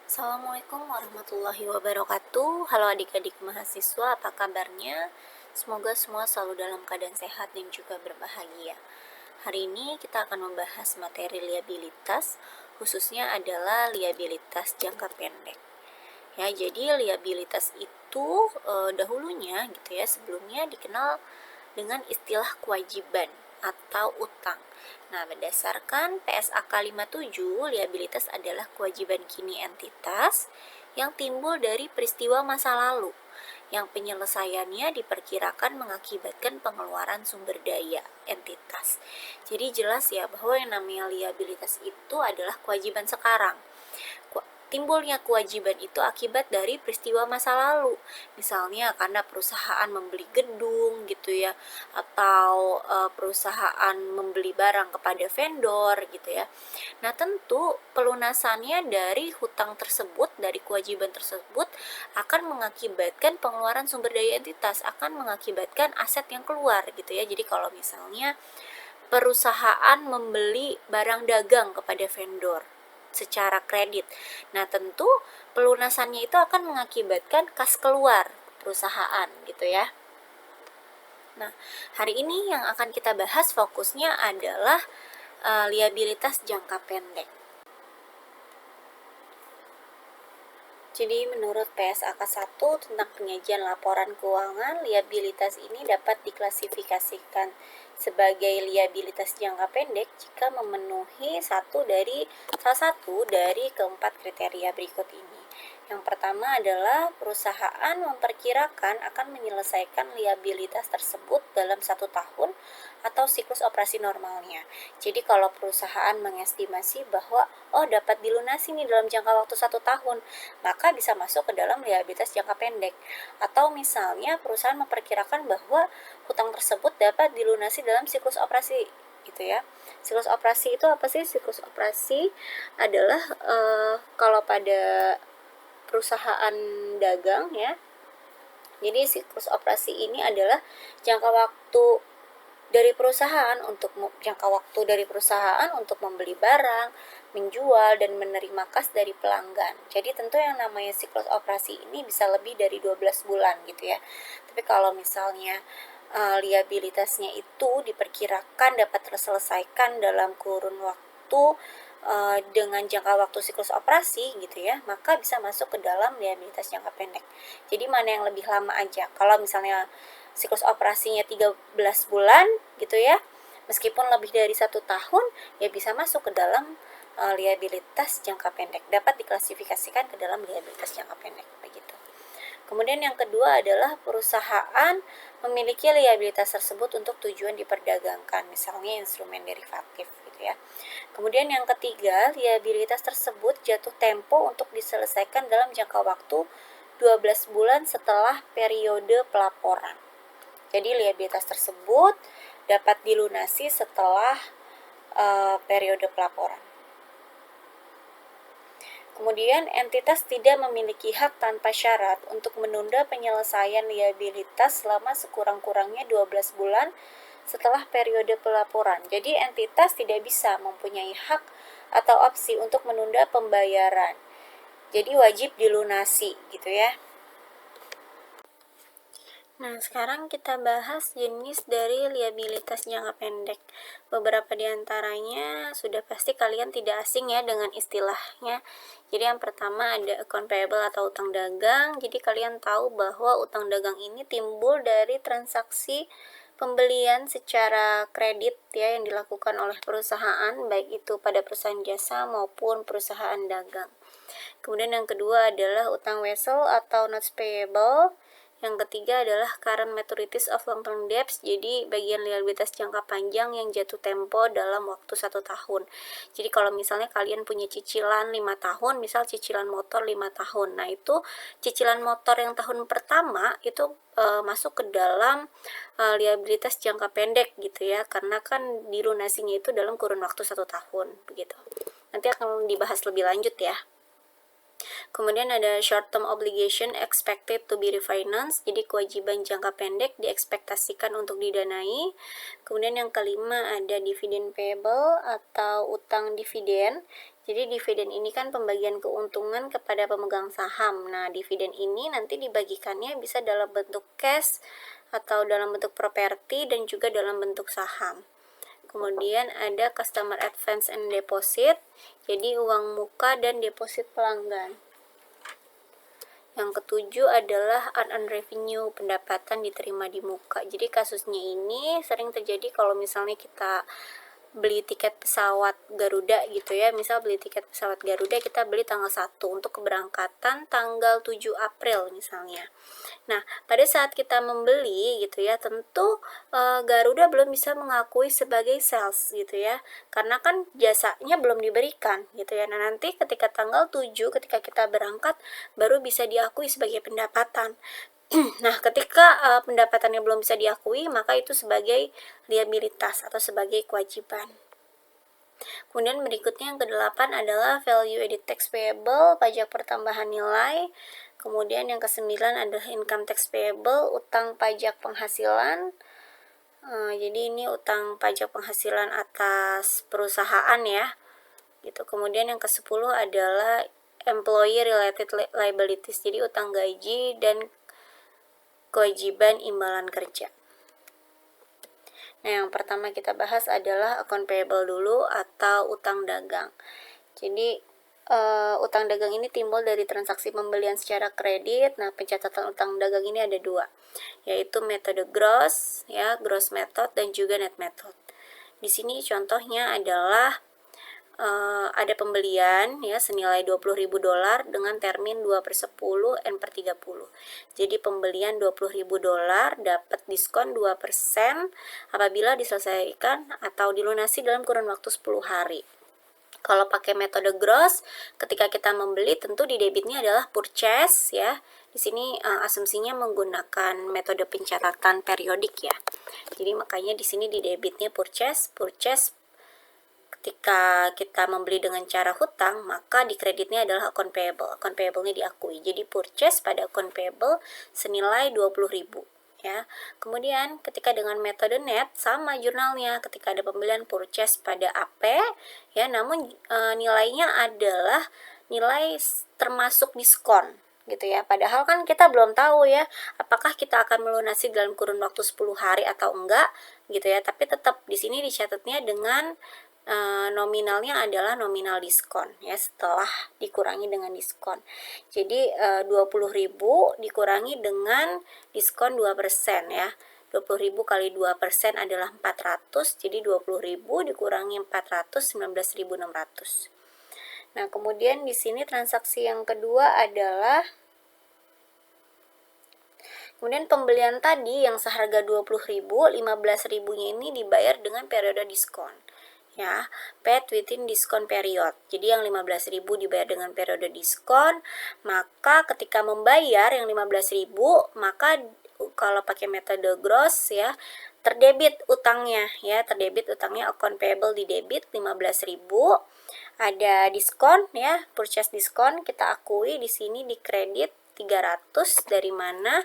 Assalamualaikum warahmatullahi wabarakatuh. Halo adik-adik mahasiswa, apa kabarnya? Semoga semua selalu dalam keadaan sehat dan juga berbahagia. Hari ini kita akan membahas materi liabilitas, khususnya adalah liabilitas jangka pendek. Ya, jadi liabilitas itu dahulunya gitu ya, sebelumnya dikenal dengan istilah kewajiban atau utang. Nah, berdasarkan PSAK 57, liabilitas adalah kewajiban kini entitas yang timbul dari peristiwa masa lalu yang penyelesaiannya diperkirakan mengakibatkan pengeluaran sumber daya entitas. Jadi jelas ya bahwa yang namanya liabilitas itu adalah kewajiban sekarang. Timbulnya kewajiban itu akibat dari peristiwa masa lalu, misalnya karena perusahaan membeli gedung gitu ya, atau perusahaan membeli barang kepada vendor gitu ya. Nah, tentu pelunasannya dari hutang tersebut, dari kewajiban tersebut akan mengakibatkan pengeluaran sumber daya entitas, akan mengakibatkan aset yang keluar gitu ya. Jadi kalau misalnya perusahaan membeli barang dagang kepada vendor secara kredit, nah tentu pelunasannya itu akan mengakibatkan kas keluar perusahaan gitu ya. Nah, hari ini yang akan kita bahas fokusnya adalah liabilitas jangka pendek. Jadi menurut PSAK 1 tentang penyajian laporan keuangan, liabilitas ini dapat diklasifikasikan sebagai liabilitas jangka pendek jika memenuhi salah satu dari keempat kriteria berikut ini. Yang pertama adalah perusahaan memperkirakan akan menyelesaikan liabilitas tersebut dalam 1 tahun atau siklus operasi normalnya. Jadi kalau perusahaan mengestimasi bahwa dapat dilunasi nih dalam jangka waktu 1 tahun, maka bisa masuk ke dalam liabilitas jangka pendek. Atau misalnya perusahaan memperkirakan bahwa hutang tersebut dapat dilunasi dalam siklus operasi gitu ya. Siklus operasi itu apa sih? Siklus operasi adalah kalau pada perusahaan dagang ya. Jadi siklus operasi ini adalah jangka waktu dari perusahaan untuk membeli barang, menjual dan menerima kas dari pelanggan. Jadi tentu yang namanya siklus operasi ini bisa lebih dari 12 bulan gitu ya. Tapi kalau misalnya liabilitasnya itu diperkirakan dapat terselesaikan dalam kurun waktu dengan jangka waktu siklus operasi gitu ya, maka bisa masuk ke dalam liabilitas jangka pendek. Jadi mana yang lebih lama aja. Kalau misalnya siklus operasinya 13 bulan gitu ya, meskipun lebih dari 1 tahun, ya bisa masuk ke dalam liabilitas jangka pendek, dapat diklasifikasikan ke dalam liabilitas jangka pendek begitu. Kemudian yang kedua adalah perusahaan memiliki liabilitas tersebut untuk tujuan diperdagangkan, misalnya instrumen derivatif gitu ya. Kemudian yang ketiga, liabilitas tersebut jatuh tempo untuk diselesaikan dalam jangka waktu 12 bulan setelah periode pelaporan. Jadi liabilitas tersebut dapat dilunasi setelah periode pelaporan. Kemudian, entitas tidak memiliki hak tanpa syarat untuk menunda penyelesaian liabilitas selama sekurang-kurangnya 12 bulan setelah periode pelaporan. Jadi, entitas tidak bisa mempunyai hak atau opsi untuk menunda pembayaran. Jadi, wajib dilunasi gitu ya. Nah, sekarang kita bahas jenis dari liabilitas jangka pendek. Beberapa di antaranya sudah pasti kalian tidak asing ya dengan istilahnya. Jadi yang pertama ada account payable atau utang dagang. Jadi kalian tahu bahwa utang dagang ini timbul dari transaksi pembelian secara kredit ya yang dilakukan oleh perusahaan, baik itu pada perusahaan jasa maupun perusahaan dagang. Kemudian yang kedua adalah utang wesel atau notes payable. Yang ketiga adalah current maturities of long-term debts, jadi bagian liabilitas jangka panjang yang jatuh tempo dalam waktu 1 tahun. Jadi kalau misalnya kalian punya cicilan 5 tahun, misal cicilan motor 5 tahun, nah itu cicilan motor yang tahun pertama itu masuk ke dalam liabilitas jangka pendek gitu ya, karena kan dilunasinya itu dalam kurun waktu 1 tahun begitu. Nanti akan dibahas lebih lanjut ya. Kemudian ada short term obligation expected to be refinanced, jadi kewajiban jangka pendek diekspektasikan untuk didanai. Kemudian yang kelima ada dividend payable atau utang dividen. Jadi dividen ini kan pembagian keuntungan kepada pemegang saham. Nah, dividen ini nanti dibagikannya bisa dalam bentuk cash atau dalam bentuk properti dan juga dalam bentuk saham. Kemudian ada customer advance and deposit, jadi uang muka dan deposit pelanggan. Yang ketujuh adalah unearned revenue, pendapatan diterima di muka. Jadi kasusnya ini sering terjadi kalau misalnya kita beli tiket pesawat Garuda gitu ya, misal beli tiket pesawat Garuda kita beli tanggal 1 untuk keberangkatan tanggal 7 April misalnya. Nah, pada saat kita membeli gitu ya, tentu Garuda belum bisa mengakui sebagai sales gitu ya, karena kan jasanya belum diberikan gitu ya. Nah, nanti ketika tanggal 7 ketika kita berangkat baru bisa diakui sebagai pendapatan. Nah, ketika pendapatannya belum bisa diakui, maka itu sebagai liabilitas atau sebagai kewajiban. Kemudian berikutnya yang ke-8 adalah value added tax payable, pajak pertambahan nilai. Kemudian yang ke-9 adalah income tax payable, utang pajak penghasilan. Jadi ini utang pajak penghasilan atas perusahaan ya. Gitu. Kemudian yang ke-10 adalah employee related liabilities, jadi utang gaji dan kewajiban imbalan kerja. Nah, yang pertama kita bahas adalah account payable dulu atau utang dagang. Jadi utang dagang ini timbul dari transaksi pembelian secara kredit. Nah, pencatatan utang dagang ini ada 2, yaitu metode gross ya, gross method dan juga net method. Di sini contohnya adalah ada pembelian ya senilai $20.000 dengan termin 2/10 N/30. Jadi pembelian $20.000 dapat diskon 2% apabila diselesaikan atau dilunasi dalam kurun waktu 10 hari. Kalau pakai metode gross, ketika kita membeli tentu di debitnya adalah purchase ya. Di sini asumsinya menggunakan metode pencatatan periodik ya. Jadi makanya di sini di debitnya purchase ketika kita membeli dengan cara hutang, maka di kreditnya adalah account payable. Account payable-nya diakui. Jadi purchase pada account payable senilai 20.000 ya. Kemudian ketika dengan metode net sama jurnalnya, ketika ada pembelian purchase pada AP ya, namun nilainya adalah nilai termasuk diskon gitu ya. Padahal kan kita belum tahu ya apakah kita akan melunasi dalam kurun waktu 10 hari atau enggak gitu ya. Tapi tetap di sini dicatatnya dengan nominalnya adalah nominal diskon ya setelah dikurangi dengan diskon. Jadi 20.000 dikurangi dengan diskon 2% ya. 20.000 kali 2% adalah 400, jadi 20.000 dikurangi 400, 19.600. Nah, kemudian di sini transaksi yang kedua adalah kemudian pembelian tadi yang seharga 20.000, 15.000-nya ini dibayar dengan periode diskon. Ya, paid within discount period. Jadi yang 15.000 dibayar dengan periode diskon, maka ketika membayar yang 15.000, maka kalau pakai metode gross ya, terdebit utangnya ya, terdebit utangnya account payable di debit 15.000. Ada diskon ya, purchase diskon kita akui di sini di kredit 300, dari mana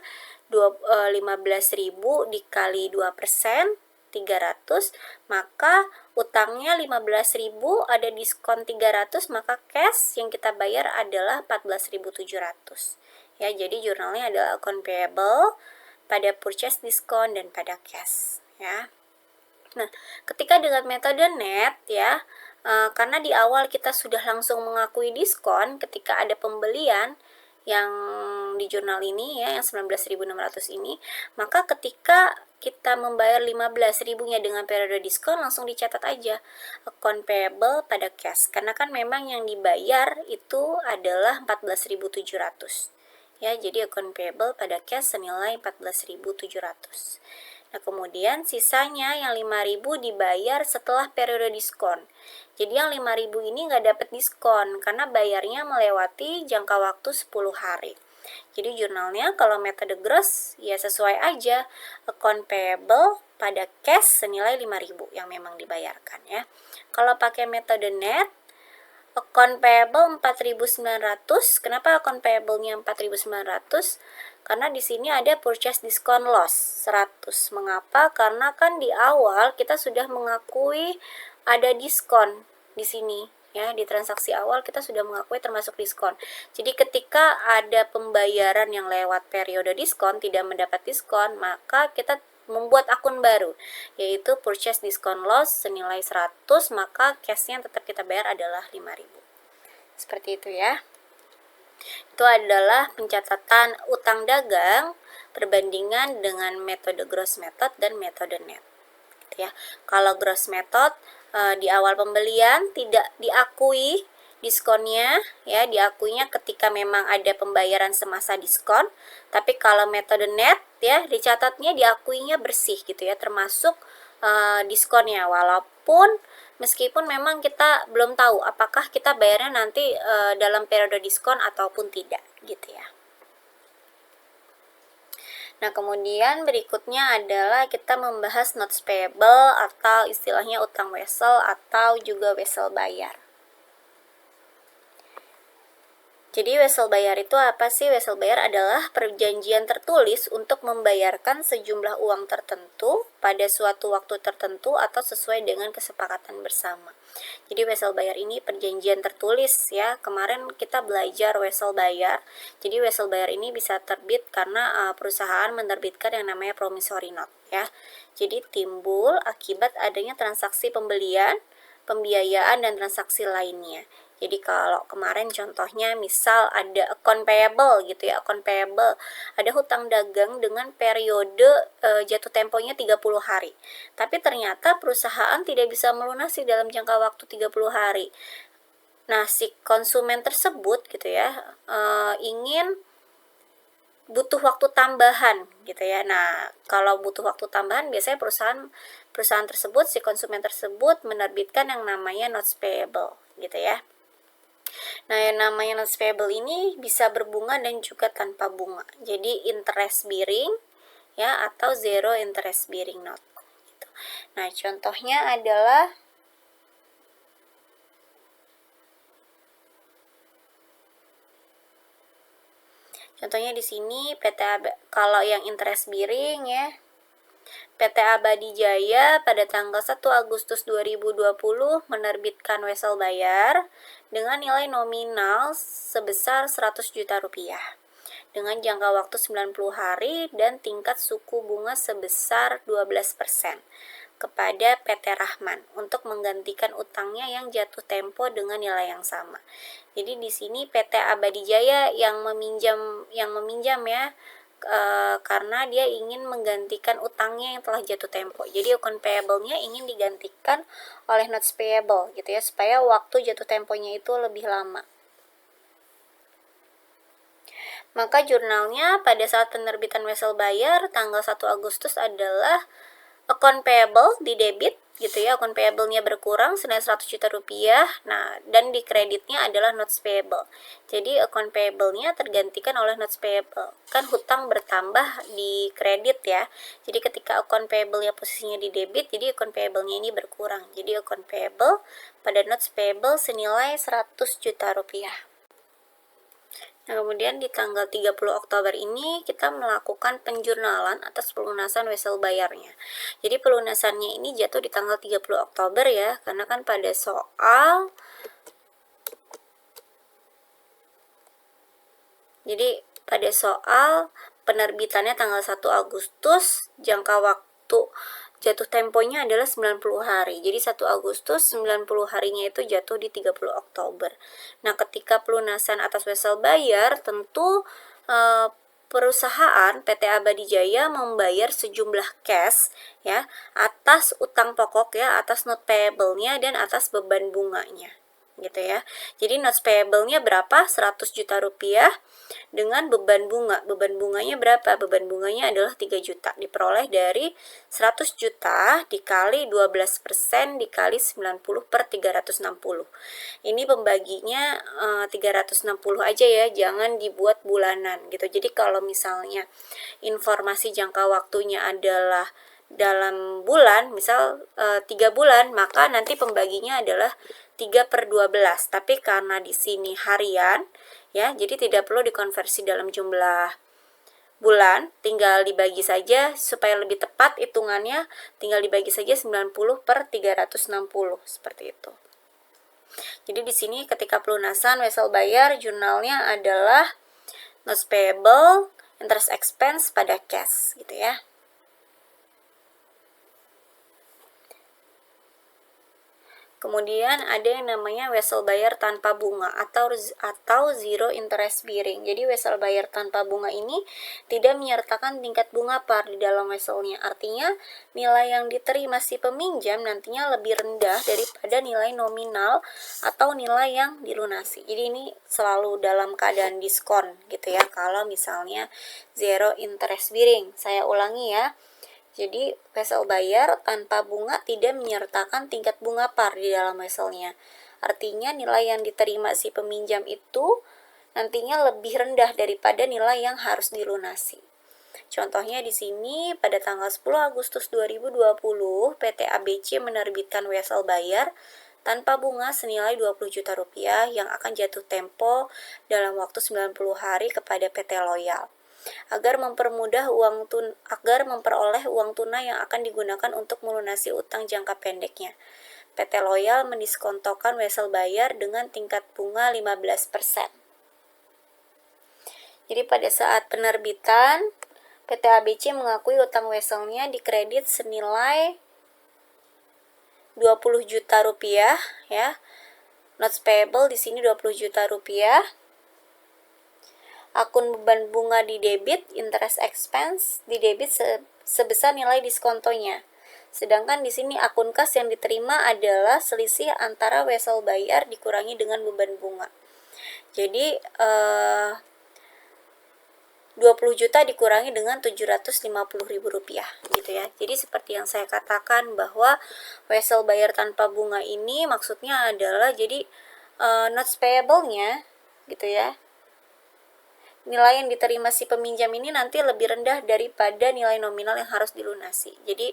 15.000 dikali 2%, 300, maka utangnya 15.000, ada diskon 300, maka cash yang kita bayar adalah 14.700 ya. Jadi jurnalnya adalah account payable pada purchase diskon dan pada cash ya. Nah, ketika dengan metode net ya, karena di awal kita sudah langsung mengakui diskon ketika ada pembelian yang di jurnal ini ya, yang 19.600 ini, maka ketika kita membayar 15.000-nya dengan periode diskon, langsung dicatat aja account payable pada cash, karena kan memang yang dibayar itu adalah 14.700 ya. Jadi account payable pada cash senilai 14.700. Nah, kemudian sisanya yang 5.000 dibayar setelah periode diskon. Jadi yang 5.000 ini nggak dapat diskon karena bayarnya melewati jangka waktu 10 hari. Jadi jurnalnya kalau metode gross ya sesuai aja, account payable pada cash senilai 5.000 yang memang dibayarkan ya. Kalau pakai metode net, account payable 4.900. Kenapa account payable-nya 4.900? Karena di sini ada purchase discount loss 100. Mengapa? Karena kan di awal kita sudah mengakui ada diskon di sini ya, di transaksi awal kita sudah mengakui termasuk diskon. Jadi ketika ada pembayaran yang lewat periode diskon tidak mendapat diskon, maka kita membuat akun baru, yaitu purchase discount loss senilai 100, maka cashnya tetap kita bayar adalah 5.000. Seperti itu ya. Itu adalah pencatatan utang dagang perbandingan dengan metode gross method dan metode net. Gitu ya. Kalau gross method di awal pembelian tidak diakui diskonnya, ya, diakuinya ketika memang ada pembayaran semasa diskon. Tapi kalau metode net, ya, dicatatnya diakuinya bersih gitu ya, termasuk diskonnya, walaupun meskipun memang kita belum tahu apakah kita bayarnya nanti dalam periode diskon ataupun tidak gitu ya. Nah, kemudian berikutnya adalah kita membahas notes payable atau istilahnya utang wesel atau juga wesel bayar. Jadi wesel bayar itu apa sih? Wesel bayar adalah perjanjian tertulis untuk membayarkan sejumlah uang tertentu pada suatu waktu tertentu atau sesuai dengan kesepakatan bersama. Jadi wesel bayar ini perjanjian tertulis ya. Kemarin kita belajar wesel bayar. Jadi wesel bayar ini bisa terbit karena perusahaan menerbitkan yang namanya promissory note ya. Jadi timbul akibat adanya transaksi pembelian, pembiayaan dan transaksi lainnya. Jadi kalau kemarin contohnya misal ada account payable gitu ya, account payable, ada hutang dagang dengan periode jatuh temponya 30 hari. Tapi ternyata perusahaan tidak bisa melunasi dalam jangka waktu 30 hari. Nah, si konsumen tersebut gitu ya, ingin butuh waktu tambahan gitu ya. Nah, kalau butuh waktu tambahan biasanya perusahaan tersebut, si konsumen tersebut menerbitkan yang namanya notes payable gitu ya. Nah, yang namanya notes payable ini bisa berbunga dan juga tanpa bunga. Jadi interest bearing ya atau zero interest bearing note gitu. Nah, contohnya adalah di sini PT kalau yang interest bearing ya, PT Abadi Jaya pada tanggal 1 Agustus 2020 menerbitkan wesel bayar dengan nilai nominal sebesar 100 juta rupiah dengan jangka waktu 90 hari dan tingkat suku bunga sebesar 12% kepada PT Rahman untuk menggantikan utangnya yang jatuh tempo dengan nilai yang sama. Jadi di sini PT Abadi Jaya yang meminjam ya, karena dia ingin menggantikan utangnya yang telah jatuh tempo. Jadi account payable-nya ingin digantikan oleh notes payable gitu ya, supaya waktu jatuh temponya itu lebih lama. Maka jurnalnya pada saat penerbitan wesel bayar tanggal 1 Agustus adalah account payable di debit gitu ya, account payable-nya berkurang senilai 100 juta rupiah. Nah, dan di kreditnya adalah notes payable. Jadi account payable-nya tergantikan oleh notes payable. Kan hutang bertambah di kredit ya. Jadi ketika account payable-nya posisinya di debit, jadi account payable-nya ini berkurang. Jadi account payable pada notes payable senilai 100 juta rupiah. Nah, kemudian di tanggal 30 Oktober ini kita melakukan penjurnalan atas pelunasan wesel bayarnya. Jadi pelunasannya ini jatuh di tanggal 30 Oktober ya, karena kan pada soal penerbitannya tanggal 1 Agustus, jangka waktu jatuh temponya adalah 90 hari. Jadi 1 Agustus 90 harinya itu jatuh di 30 Oktober. Nah, ketika pelunasan atas wesel bayar tentu perusahaan PT Abadi Jaya membayar sejumlah cash ya atas utang pokok ya, atas note payable-nya dan atas beban bunganya gitu ya. Jadi notes payable-nya berapa? 100 juta rupiah dengan beban bunga. Beban bunganya berapa? Beban bunganya adalah 3 juta. Diperoleh dari 100 juta dikali 12% dikali 90 per 360. Ini pembaginya 360 aja ya, jangan dibuat bulanan gitu. Jadi kalau misalnya informasi jangka waktunya adalah dalam bulan, misal 3 bulan, maka nanti pembaginya adalah 3/12. Tapi karena di sini harian ya, jadi tidak perlu dikonversi dalam jumlah bulan, tinggal dibagi saja supaya lebih tepat hitungannya, tinggal dibagi saja 90 per 360 seperti itu. Jadi di sini ketika pelunasan wesel bayar, jurnalnya adalah notes payable, interest expense pada cash gitu ya. Kemudian ada yang namanya wesel bayar tanpa bunga atau zero interest bearing. Jadi wesel bayar tanpa bunga ini tidak menyertakan tingkat bunga par di dalam weselnya. Artinya nilai yang diterima si peminjam nantinya lebih rendah daripada nilai nominal atau nilai yang dilunasi. Jadi ini selalu dalam keadaan diskon gitu ya kalau misalnya zero interest bearing. Saya ulangi ya. Jadi wesel bayar tanpa bunga tidak menyertakan tingkat bunga par di dalam weselnya. Artinya nilai yang diterima si peminjam itu nantinya lebih rendah daripada nilai yang harus dilunasi. Contohnya di sini pada tanggal 10 Agustus 2020 PT ABC menerbitkan wesel bayar tanpa bunga senilai 20 juta rupiah yang akan jatuh tempo dalam waktu 90 hari kepada PT Loyal. Agar memperoleh uang tunai yang akan digunakan untuk melunasi utang jangka pendeknya. PT Loyal mendiskontokan wesel bayar dengan tingkat bunga 15%. Jadi pada saat penerbitan, PT ABC mengakui utang weselnya dikredit senilai 20 juta rupiah ya. Notes payable di sini 20 juta rupiah. Akun beban bunga di debit, interest expense di debit sebesar nilai diskontonya. Sedangkan di sini akun kas yang diterima adalah selisih antara wesel bayar dikurangi dengan beban bunga. Jadi 20 juta dikurangi dengan 750.000 rupiah gitu ya. Jadi seperti yang saya katakan bahwa wesel bayar tanpa bunga ini maksudnya adalah jadi notes payable-nya gitu ya. Nilai yang diterima si peminjam ini nanti lebih rendah daripada nilai nominal yang harus dilunasi. Jadi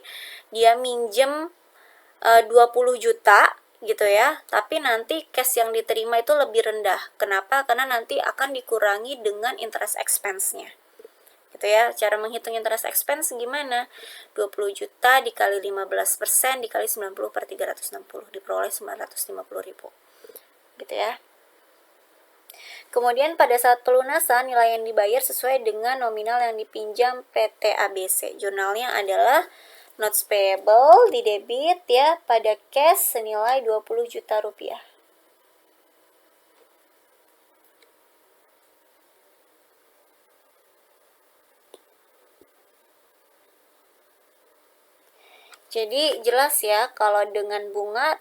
dia minjem 20 juta gitu ya, tapi nanti cash yang diterima itu lebih rendah. Kenapa? Karena nanti akan dikurangi dengan interest expense-nya. Gitu ya. Cara menghitung interest expense gimana? 20 juta dikali 15% dikali 90 per 360 diperoleh 950.000. Gitu ya. Kemudian pada saat pelunasan, nilai yang dibayar sesuai dengan nominal yang dipinjam PT ABC. Jurnalnya adalah notes payable di debit ya pada cash senilai 20 juta rupiah. Jadi jelas ya kalau dengan bunga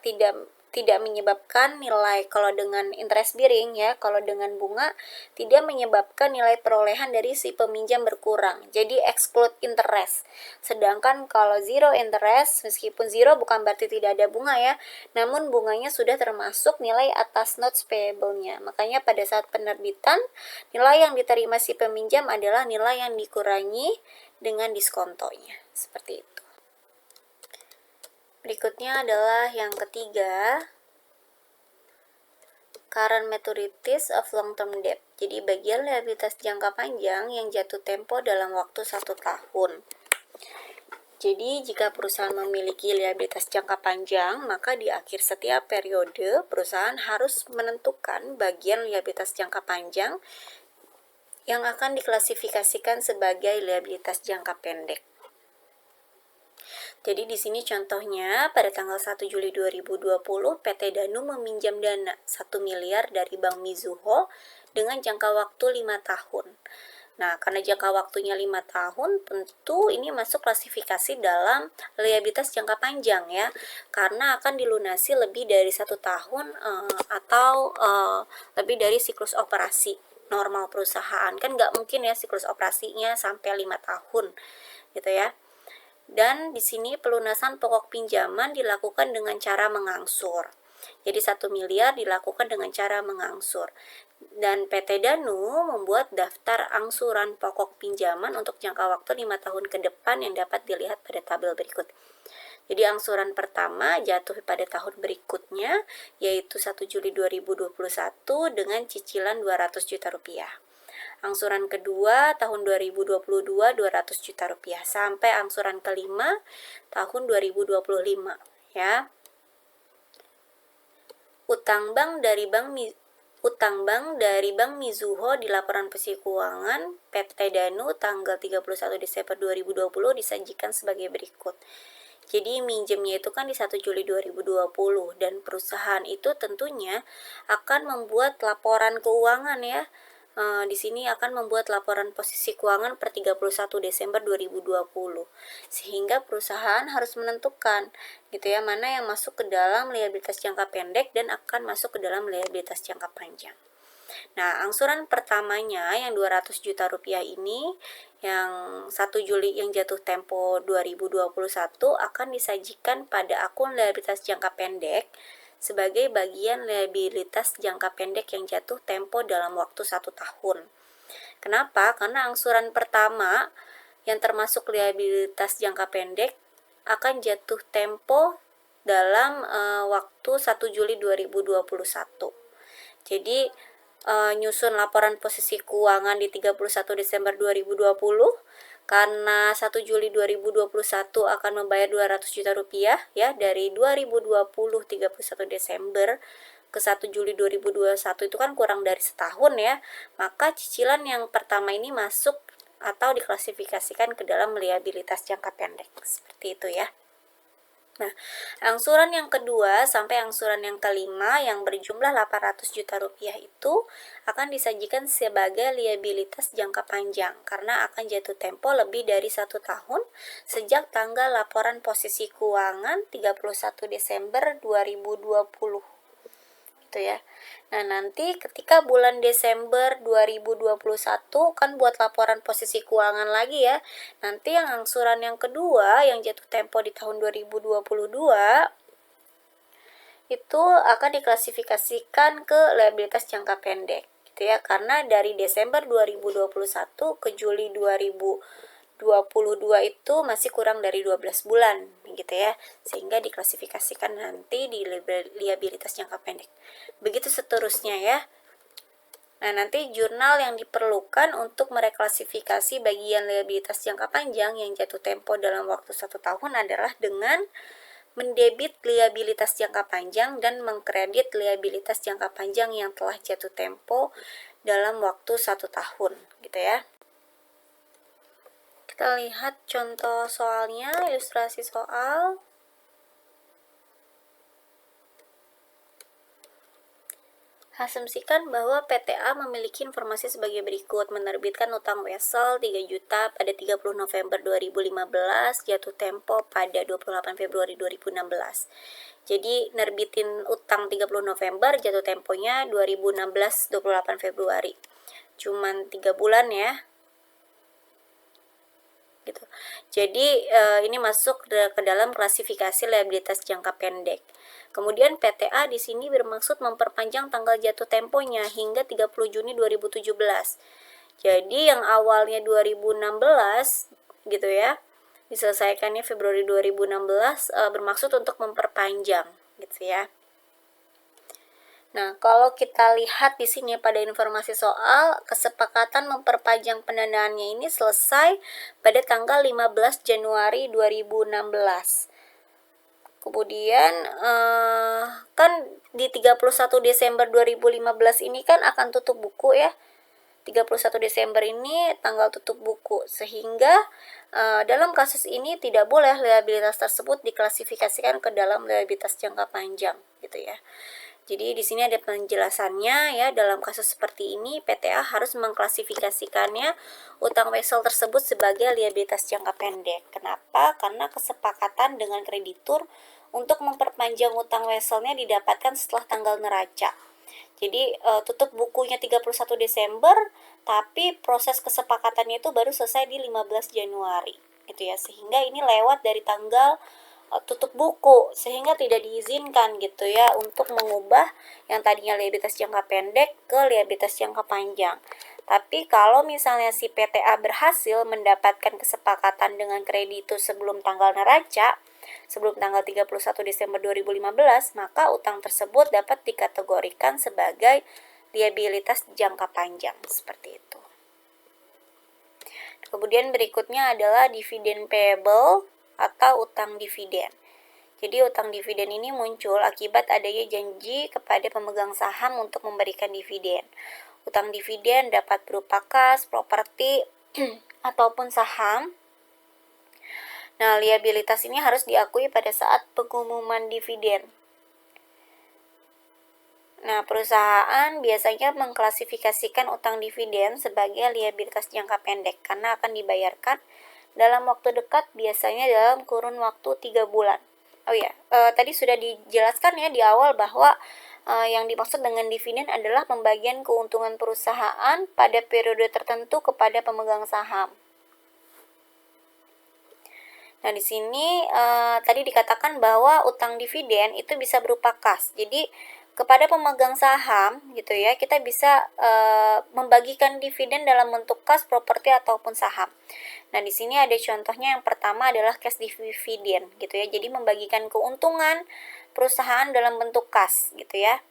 tidak menyebabkan nilai, kalau dengan interest bearing ya, kalau dengan bunga tidak menyebabkan nilai perolehan dari si peminjam berkurang. Jadi exclude interest. Sedangkan kalau zero interest, meskipun zero bukan berarti tidak ada bunga ya, namun bunganya sudah termasuk nilai atas notes payable-nya. Makanya pada saat penerbitan, nilai yang diterima si peminjam adalah nilai yang dikurangi dengan diskontonya. Seperti itu. Berikutnya adalah yang ketiga, current maturities of long-term debt. Jadi bagian liabilitas jangka panjang yang jatuh tempo dalam waktu 1 tahun. Jadi jika perusahaan memiliki liabilitas jangka panjang, maka di akhir setiap periode perusahaan harus menentukan bagian liabilitas jangka panjang yang akan diklasifikasikan sebagai liabilitas jangka pendek. Jadi di sini contohnya pada tanggal 1 Juli 2020 PT Danu meminjam dana 1 miliar dari Bank Mizuho dengan jangka waktu 5 tahun. Nah, karena jangka waktunya 5 tahun, tentu ini masuk klasifikasi dalam liabilitas jangka panjang ya, karena akan dilunasi lebih dari 1 tahun atau lebih dari siklus operasi normal perusahaan. Kan nggak mungkin ya siklus operasinya sampai 5 tahun gitu ya. Dan di sini pelunasan pokok pinjaman dilakukan dengan cara mengangsur. Jadi 1 miliar dilakukan dengan cara mengangsur. Dan PT Danu membuat daftar angsuran pokok pinjaman untuk jangka waktu 5 tahun ke depan yang dapat dilihat pada tabel berikut. Jadi angsuran pertama jatuh pada tahun berikutnya, yaitu 1 Juli 2021 dengan cicilan 200 juta rupiah. Angsuran kedua tahun 2022 200 juta rupiah sampai angsuran kelima tahun 2025 ya. Utang bank dari Bank Mizuho di laporan posisi keuangan PT Danu tanggal 31 Desember 2020 disajikan sebagai berikut. Jadi minjemnya itu kan di 1 Juli 2020 dan perusahaan itu tentunya akan membuat laporan keuangan ya. Di sini akan membuat laporan posisi keuangan per 31 Desember 2020. Sehingga perusahaan harus menentukan gitu ya, mana yang masuk ke dalam liabilitas jangka pendek dan akan masuk ke dalam liabilitas jangka panjang. Nah, angsuran pertamanya yang 200 juta rupiah ini yang 1 Juli yang jatuh tempo 2021 akan disajikan pada akun liabilitas jangka pendek sebagai bagian liabilitas jangka pendek yang jatuh tempo dalam waktu 1 tahun. Kenapa? Karena angsuran pertama yang termasuk liabilitas jangka pendek akan jatuh tempo dalam waktu 1 Juli 2021. Jadi nyusun laporan posisi keuangan di 31 Desember 2020 karena 1 Juli 2021 akan membayar 200 juta rupiah ya, dari 2020 31 Desember ke 1 Juli 2021 itu kan kurang dari setahun ya, maka cicilan yang pertama ini masuk atau diklasifikasikan ke dalam liabilitas jangka pendek seperti itu ya. Nah, angsuran yang kedua sampai angsuran yang kelima yang berjumlah 800 juta rupiah itu akan disajikan sebagai liabilitas jangka panjang karena akan jatuh tempo lebih dari 1 tahun sejak tanggal laporan posisi keuangan 31 Desember 2020. Gitu ya. Nah, nanti ketika bulan Desember 2021 kan buat laporan posisi keuangan lagi ya. Nanti yang angsuran yang kedua yang jatuh tempo di tahun 2022 itu akan diklasifikasikan ke liabilitas jangka pendek gitu ya. Karena dari Desember 2021 ke Juli 2022 itu masih kurang dari 12 bulan gitu ya, sehingga diklasifikasikan nanti di liabilitas jangka pendek. Begitu seterusnya ya. Nah, nanti jurnal yang diperlukan untuk mereklasifikasi bagian liabilitas jangka panjang yang jatuh tempo dalam waktu 1 tahun adalah dengan mendebit liabilitas jangka panjang dan mengkredit liabilitas jangka panjang yang telah jatuh tempo dalam waktu 1 tahun gitu ya. Kita lihat contoh soalnya, ilustrasi soal. Asumsikan bahwa PTA memiliki informasi sebagai berikut: menerbitkan utang wesel 3 juta pada 30 November 2015, jatuh tempo pada 28 Februari 2016. Jadi nerbitin utang 30 November, jatuh temponya 2016 28 Februari. Cuman 3 bulan ya. Gitu. Jadi ini masuk ke dalam klasifikasi liabilitas jangka pendek. Kemudian PTA di sini bermaksud memperpanjang tanggal jatuh temponya hingga 30 Juni 2017. Jadi yang awalnya 2016 gitu ya, diselesaikannya Februari 2016, bermaksud untuk memperpanjang gitu ya. Nah, kalau kita lihat di sini pada informasi soal, kesepakatan memperpanjang pendanaannya ini selesai pada tanggal 15 Januari 2016. Kemudian kan di 31 Desember 2015 ini kan akan tutup buku ya. 31 Desember ini tanggal tutup buku, sehingga dalam kasus ini tidak boleh liabilitas tersebut diklasifikasikan ke dalam liabilitas jangka panjang gitu ya. Jadi di sini ada penjelasannya ya, dalam kasus seperti ini PTA harus mengklasifikasikannya utang wesel tersebut sebagai liabilitas jangka pendek. Kenapa? Karena kesepakatan dengan kreditur untuk memperpanjang utang weselnya didapatkan setelah tanggal neraca. Jadi tutup bukunya 31 Desember, tapi proses kesepakatannya itu baru selesai di 15 Januari gitu ya. Sehingga ini lewat dari tanggal tutup buku, sehingga tidak diizinkan gitu ya untuk mengubah yang tadinya liabilitas jangka pendek ke liabilitas jangka panjang. Tapi kalau misalnya si PTA berhasil mendapatkan kesepakatan dengan kreditur sebelum tanggal neraca, sebelum tanggal 31 Desember 2015, maka utang tersebut dapat dikategorikan sebagai liabilitas jangka panjang seperti itu. Kemudian berikutnya adalah dividen payable atau utang dividen. Jadi utang dividen ini muncul akibat adanya janji kepada pemegang saham untuk memberikan dividen. Utang dividen dapat berupa kas, properti, ataupun saham. Nah, liabilitas ini harus diakui pada saat pengumuman dividen. Nah, perusahaan biasanya mengklasifikasikan utang dividen sebagai liabilitas jangka pendek karena akan dibayarkan dalam waktu dekat, biasanya dalam kurun waktu 3 bulan. Oh ya, tadi sudah dijelaskan ya di awal bahwa yang dimaksud dengan dividen adalah pembagian keuntungan perusahaan pada periode tertentu kepada pemegang saham. Nah, di sini tadi dikatakan bahwa utang dividen itu bisa berupa kas. Jadi, kepada pemegang saham gitu ya, kita bisa membagikan dividen dalam bentuk kas, properti ataupun saham. Nah, di sini ada contohnya. Yang pertama adalah cash dividend gitu ya. Jadi membagikan keuntungan perusahaan dalam bentuk kas gitu ya.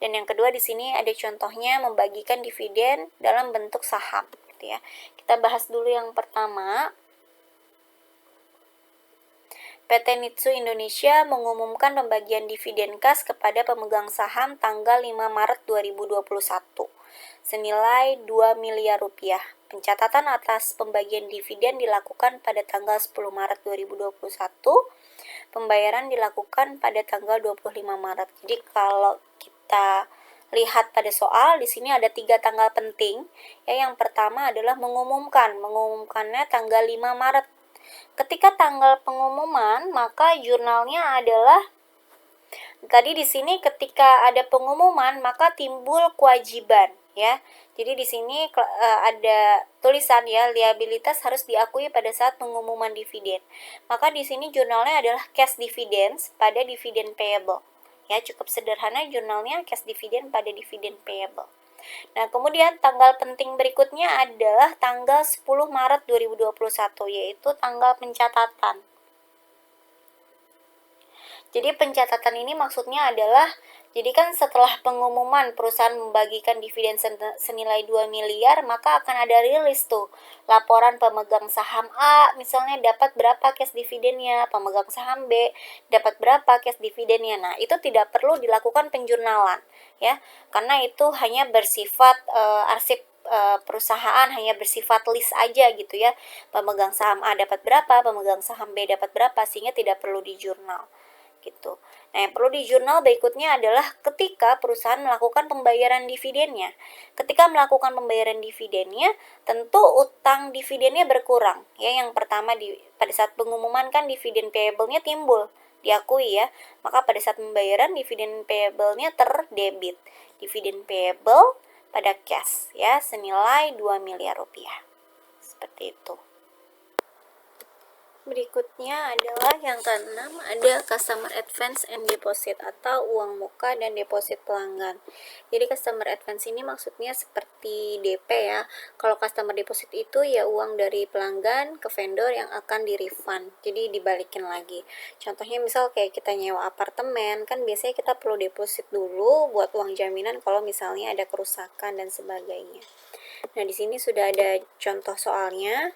Dan yang kedua di sini ada contohnya membagikan dividen dalam bentuk saham gitu ya. Kita bahas dulu yang pertama. PT Nitsu Indonesia mengumumkan pembagian dividen kas kepada pemegang saham tanggal 5 Maret 2021 senilai 2 miliar rupiah. Pencatatan atas pembagian dividen dilakukan pada tanggal 10 Maret 2021. Pembayaran dilakukan pada tanggal 25 Maret. Jadi kalau kita lihat pada soal, di sini ada 3 tanggal penting. Ya, yang pertama adalah mengumumkannya tanggal 5 Maret. Ketika tanggal pengumuman, maka jurnalnya adalah tadi di sini ketika ada pengumuman maka timbul kewajiban ya. Jadi di sini ada tulisan ya, liabilitas harus diakui pada saat pengumuman dividen. Maka di sini jurnalnya adalah cash dividends pada dividen payable. Ya, cukup sederhana jurnalnya cash dividend pada dividen payable. Nah, kemudian tanggal penting berikutnya adalah tanggal 10 Maret 2021, yaitu tanggal pencatatan. Jadi pencatatan ini maksudnya adalah, jadi kan setelah pengumuman perusahaan membagikan dividen senilai 2 miliar, maka akan ada rilis tuh. Laporan pemegang saham A misalnya dapat berapa cash dividennya, pemegang saham B dapat berapa cash dividennya. Nah, itu tidak perlu dilakukan penjurnalan ya, karena itu hanya bersifat arsip perusahaan, hanya bersifat list aja gitu ya. Pemegang saham A dapat berapa, pemegang saham B dapat berapa, sehingga tidak perlu dijurnal gitu. Nah, yang perlu di jurnal berikutnya adalah ketika perusahaan melakukan pembayaran dividennya. Ketika melakukan pembayaran dividennya, tentu utang dividennya berkurang. Ya, yang pertama pada saat pengumuman kan dividen payable-nya timbul, diakui ya. Maka pada saat pembayaran dividen payable-nya terdebit. Dividen payable pada cash ya senilai 2 miliar rupiah. Seperti itu. Berikutnya adalah yang keenam, ada customer advance and deposit atau uang muka dan deposit pelanggan. Jadi customer advance ini maksudnya seperti DP ya. Kalau customer deposit itu ya uang dari pelanggan ke vendor yang akan di-refund. Jadi dibalikin lagi. Contohnya misal kayak kita nyewa apartemen, kan biasanya kita perlu deposit dulu buat uang jaminan kalau misalnya ada kerusakan dan sebagainya. Nah, di sini sudah ada contoh soalnya.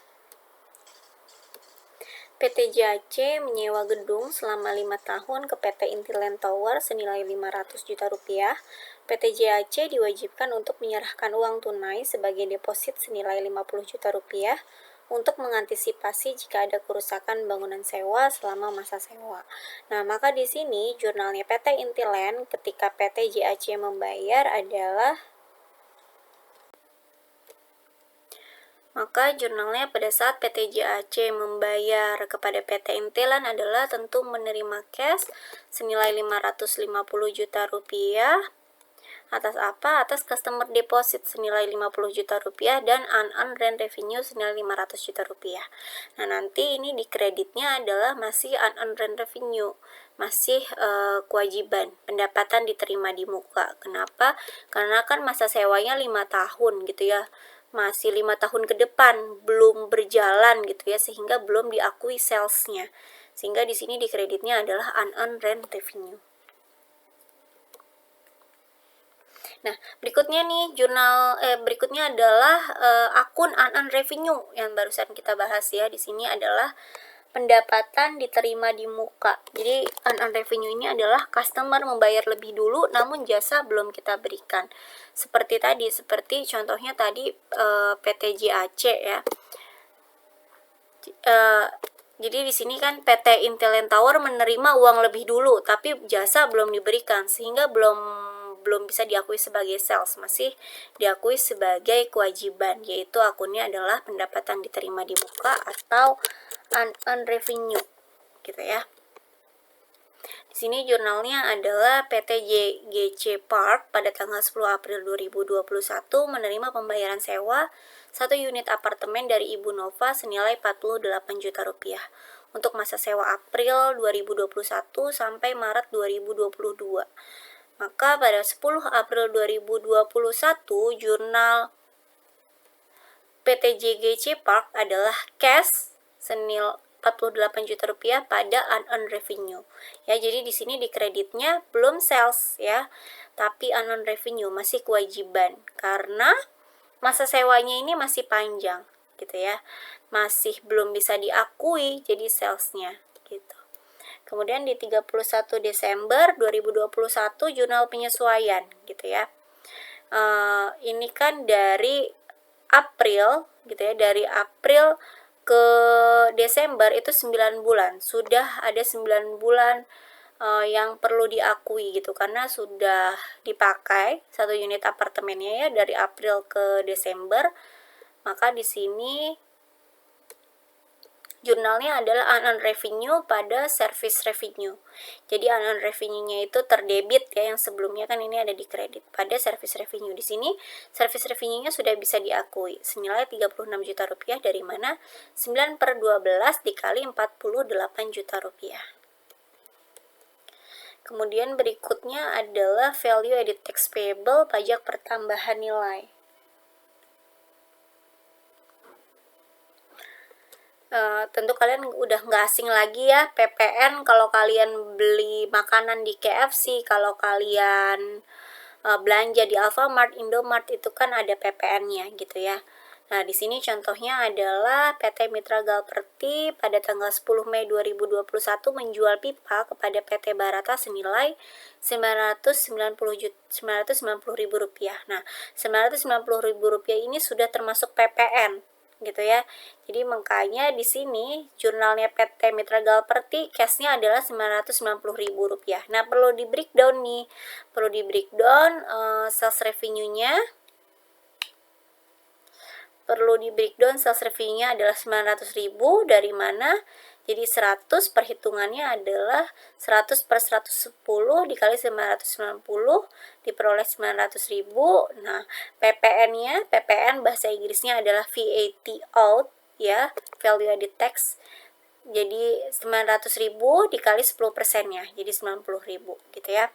PT JAC menyewa gedung selama 5 tahun ke PT Intiland Tower senilai 500 juta rupiah. PT JAC diwajibkan untuk menyerahkan uang tunai sebagai deposit senilai 50 juta rupiah untuk mengantisipasi jika ada kerusakan bangunan sewa selama masa sewa. Nah, maka di sini jurnalnya PT Intiland ketika PT JAC membayar adalah, maka jurnalnya pada saat PT JAC membayar kepada PT Intiland adalah tentu menerima cash senilai 550 juta rupiah. Atas apa? Atas customer deposit senilai 50 juta rupiah dan unearned rent revenue senilai 500 juta rupiah. Nah, nanti ini di kreditnya adalah masih unearned rent revenue, masih kewajiban, pendapatan diterima di muka. Kenapa? Karena kan masa sewanya 5 tahun gitu ya. Masih 5 tahun ke depan belum berjalan gitu ya, sehingga belum diakui salesnya, sehingga di sini di kreditnya adalah unearned rent revenue. Nah, berikutnya nih berikutnya adalah akun unearned revenue yang barusan kita bahas ya. Di sini adalah pendapatan diterima di muka. Jadi unearned revenue ini adalah customer membayar lebih dulu namun jasa belum kita berikan. Seperti contohnya tadi PT JAC ya. Jadi di sini kan PT Intellian Tower menerima uang lebih dulu tapi jasa belum diberikan sehingga belum bisa diakui sebagai sales, masih diakui sebagai kewajiban, yaitu akunnya adalah pendapatan diterima di muka atau unearned revenue gitu ya. Di sini jurnalnya adalah PT GC Park pada tanggal 10 April 2021 menerima pembayaran sewa 1 unit apartemen dari Ibu Nova senilai 48 juta rupiah untuk masa sewa April 2021 sampai Maret 2022. Maka pada 10 April 2021 jurnal PT JGC Park adalah cash senilai 48 juta rupiah pada unearned revenue. Ya, jadi di sini di kreditnya belum sales ya, tapi unearned revenue masih kewajiban karena masa sewanya ini masih panjang gitu ya. Masih belum bisa diakui jadi salesnya gitu. Kemudian di 31 Desember 2021 jurnal penyesuaian gitu ya. Ini kan dari April gitu ya, dari April ke Desember itu 9 bulan. Sudah ada 9 bulan yang perlu diakui gitu karena sudah dipakai 1 unit apartemennya ya dari April ke Desember. Maka di sini jurnalnya adalah unearned revenue pada service revenue. Jadi unearned revenue-nya itu terdebit ya, yang sebelumnya kan ini ada di kredit. Pada service revenue di sini service revenue-nya sudah bisa diakui senilai 36 juta rupiah, dari mana 9/12 dikali 48 juta rupiah. Kemudian berikutnya adalah value added tax payable, pajak pertambahan nilai. Tentu kalian udah nggak asing lagi ya PPN kalau kalian beli makanan di KFC, kalau kalian belanja di Alfamart, Indomart itu kan ada PPN-nya gitu ya. Nah, di sini contohnya adalah PT Mitra Galperti pada tanggal 10 Mei 2021 menjual pipa kepada PT Barata senilai 990.000 rupiah. Nah, 990.000 rupiah ini sudah termasuk PPN gitu ya. Jadi makanya di sini jurnalnya PT Mitra Galperti cashnya adalah 990.000 rupiah. Nah, perlu di breakdown nih, sales revenue-nya. Sales revenue-nya adalah 900.000, dari mana? Jadi 100 perhitungannya adalah 100 per 110 dikali 990 diperoleh 900.000. Nah, PPN bahasa Inggrisnya adalah VAT out ya, value added tax. Jadi 900.000 dikali 10%-nya, jadi 90.000 gitu ya.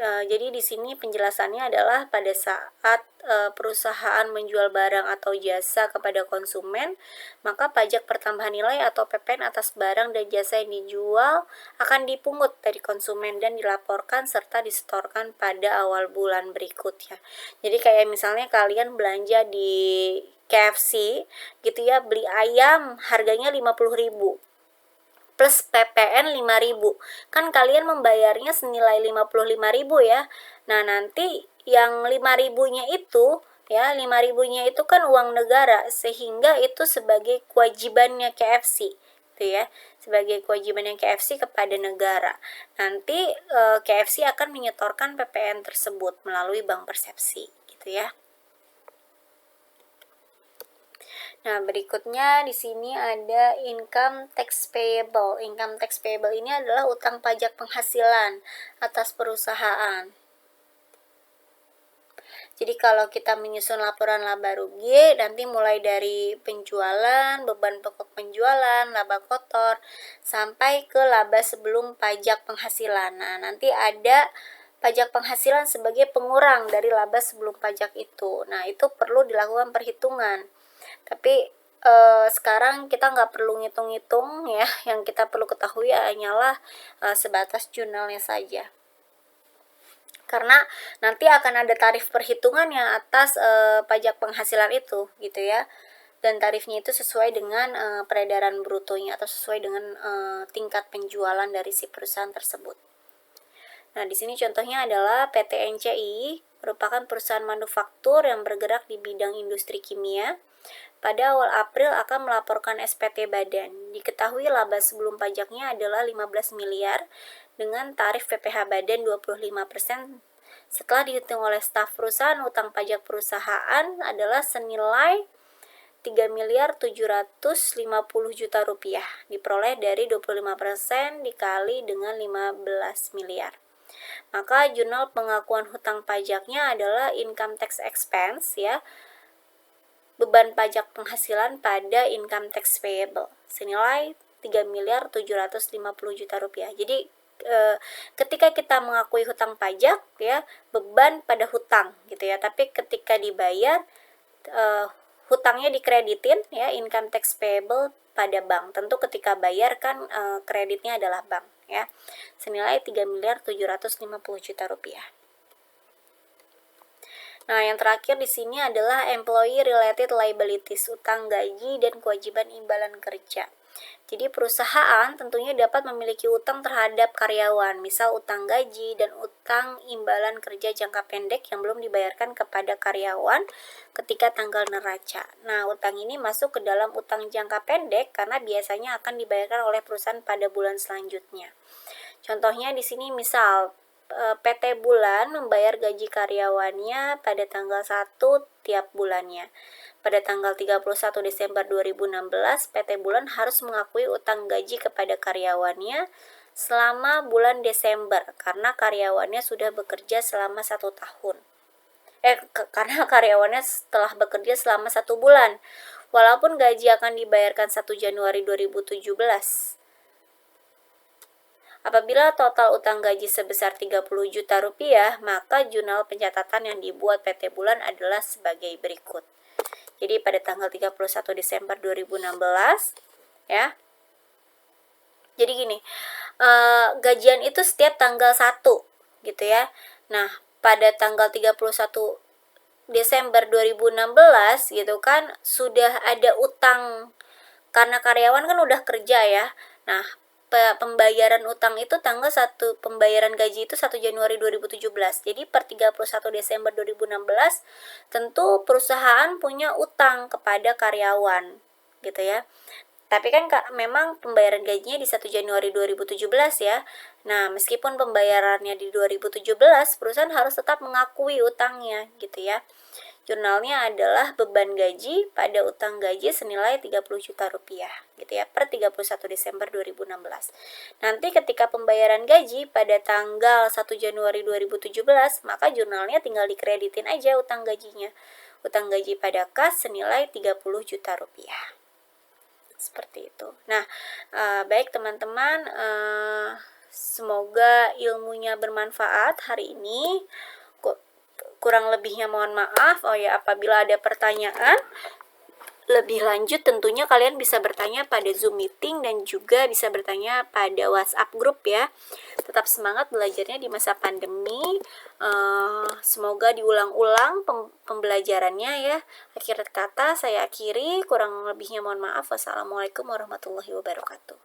Jadi di sini penjelasannya adalah pada saat perusahaan menjual barang atau jasa kepada konsumen, maka pajak pertambahan nilai atau PPN atas barang dan jasa yang dijual akan dipungut dari konsumen dan dilaporkan serta disetorkan pada awal bulan berikutnya. Jadi kayak misalnya kalian belanja di KFC gitu ya, beli ayam harganya 50.000 plus PPN 5.000. Kan kalian membayarnya senilai 55.000 ya. Nah, nanti yang 5.000-nya itu ya, 5.000-nya itu kan uang negara, sehingga itu sebagai kewajibannya KFC gitu ya. Sebagai kewajibannya KFC kepada negara. Nanti KFC akan menyetorkan PPN tersebut melalui bank persepsi gitu ya. Nah, berikutnya di sini ada income tax payable. Income tax payable ini adalah utang pajak penghasilan atas perusahaan. Jadi kalau kita menyusun laporan laba rugi, nanti mulai dari penjualan, beban pokok penjualan, laba kotor, sampai ke laba sebelum pajak penghasilan. Nah, nanti ada pajak penghasilan sebagai pengurang dari laba sebelum pajak itu. Nah, itu perlu dilakukan perhitungan. Tapi sekarang kita nggak perlu ngitung-ngitung ya, yang kita perlu ketahui hanyalah sebatas jurnalnya saja. Karena nanti akan ada tarif perhitungan yang atas pajak penghasilan itu gitu ya. dan tarifnya itu sesuai dengan peredaran brutonya atau sesuai dengan tingkat penjualan dari si perusahaan tersebut. Nah, di sini contohnya adalah PT NCI, merupakan perusahaan manufaktur yang bergerak di bidang industri kimia. Pada awal April akan melaporkan SPT badan. Diketahui laba sebelum pajaknya adalah 15 miliar dengan tarif PPh badan 25%. Setelah dihitung oleh staf perusahaan, utang pajak perusahaan adalah senilai 3 miliar 750 juta rupiah, diperoleh dari 25% dikali dengan 15 miliar. Maka jurnal pengakuan hutang pajaknya adalah income tax expense ya, beban pajak penghasilan pada income tax payable senilai 3 miliar 750 juta rupiah. Jadi ketika kita mengakui hutang pajak ya, beban pada hutang gitu ya, tapi ketika dibayar hutangnya dikreditin ya, income tax payable pada bank. Tentu ketika bayar kan kreditnya adalah bank ya, senilai 3 miliar 750 juta rupiah. Nah, yang terakhir di sini adalah employee related liabilities, utang gaji dan kewajiban imbalan kerja. Jadi perusahaan tentunya dapat memiliki utang terhadap karyawan, misal utang gaji dan utang imbalan kerja jangka pendek yang belum dibayarkan kepada karyawan ketika tanggal neraca. Nah, utang ini masuk ke dalam utang jangka pendek karena biasanya akan dibayarkan oleh perusahaan pada bulan selanjutnya. Contohnya di sini misal PT Bulan membayar gaji karyawannya pada tanggal 1 tiap bulannya. Pada tanggal 31 Desember 2016, PT Bulan harus mengakui utang gaji kepada karyawannya selama bulan Desember karena karyawannya sudah bekerja selama 1 tahun. Karena karyawannya telah bekerja selama 1 bulan. Walaupun gaji akan dibayarkan 1 Januari 2017. Apabila total utang gaji sebesar 30 juta rupiah, maka jurnal pencatatan yang dibuat PT Bulan adalah sebagai berikut. Jadi pada tanggal 31 Desember 2016 ya. Jadi gini, gajian itu setiap tanggal 1 gitu ya. Nah, pada tanggal 31 Desember 2016 gitu kan sudah ada utang karena karyawan kan udah kerja ya. Nah, pembayaran utang itu tanggal 1 pembayaran gaji itu 1 Januari 2017. Jadi per 31 Desember 2016 tentu perusahaan punya utang kepada karyawan gitu ya. Tapi kan memang pembayaran gajinya di 1 Januari 2017 ya. Nah, meskipun pembayarannya di 2017, perusahaan harus tetap mengakui utangnya gitu ya. Jurnalnya adalah beban gaji pada utang gaji senilai 30 juta rupiah gitu ya per 31 Desember 2016. Nanti ketika pembayaran gaji pada tanggal 1 Januari 2017, maka jurnalnya tinggal dikreditin aja utang gajinya. Utang gaji pada kas senilai 30 juta rupiah. Seperti itu. Nah, baik teman-teman, semoga ilmunya bermanfaat hari ini. Kurang lebihnya mohon maaf. Oh ya, apabila ada pertanyaan lebih lanjut tentunya kalian bisa bertanya pada Zoom meeting dan juga bisa bertanya pada WhatsApp group ya. Tetap semangat belajarnya di masa pandemi. Semoga diulang-ulang pembelajarannya ya. Akhir kata saya akhiri, kurang lebihnya mohon maaf. Wassalamualaikum warahmatullahi wabarakatuh.